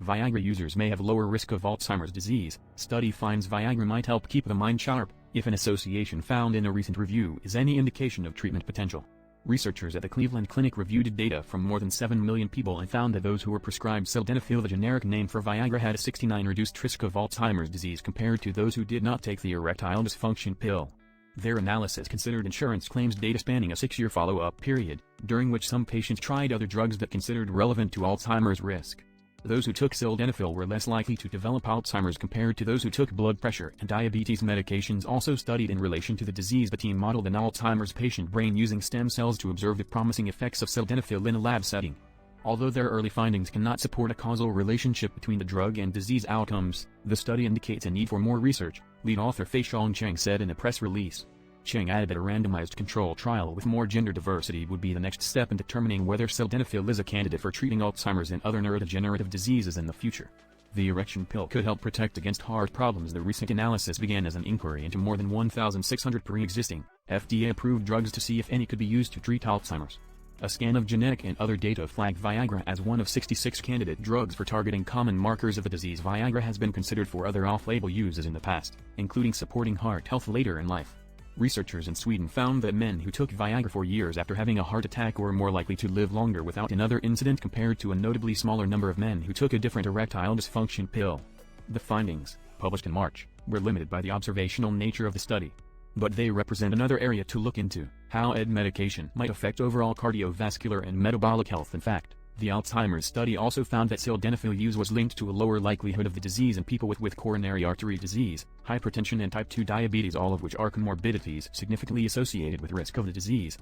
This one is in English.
Viagra users may have lower risk of Alzheimer's disease. Study finds Viagra might help keep the mind sharp, if an association found in a recent review is any indication of treatment potential. Researchers at the Cleveland Clinic reviewed data from more than 7 million people and found that those who were prescribed sildenafil, the generic name for Viagra, had a 69% reduced risk of Alzheimer's disease compared to those who did not take the erectile dysfunction pill. Their analysis considered insurance claims data spanning a 6-year follow-up period, during which some patients tried other drugs that considered relevant to Alzheimer's risk. Those who took sildenafil were less likely to develop Alzheimer's compared to those who took blood pressure and diabetes medications. Also studied in relation to the disease, the team modeled an Alzheimer's patient brain using stem cells to observe the promising effects of sildenafil in a lab setting. Although their early findings cannot support a causal relationship between the drug and disease outcomes, the study indicates a need for more research, lead author Fei-Shang Cheng said in a press release. Cheng added that a randomized control trial with more gender diversity would be the next step in determining whether sildenafil is a candidate for treating Alzheimer's and other neurodegenerative diseases in the future. The erection pill could help protect against heart problems. The recent analysis began as an inquiry into more than 1,600 pre-existing, FDA-approved drugs to see if any could be used to treat Alzheimer's. A scan of genetic and other data flagged Viagra as one of 66 candidate drugs for targeting common markers of the disease. Viagra has been considered for other off-label uses in the past, including supporting heart health later in life. Researchers in Sweden found that men who took Viagra for years after having a heart attack were more likely to live longer without another incident compared to a notably smaller number of men who took a different erectile dysfunction pill. The findings, published in March, were limited by the observational nature of the study. But they represent another area to look into, how medication might affect overall cardiovascular and metabolic health. In fact, the Alzheimer's study also found that sildenafil use was linked to a lower likelihood of the disease in people with coronary artery disease, hypertension and type 2 diabetes, all of which are comorbidities significantly associated with risk of the disease.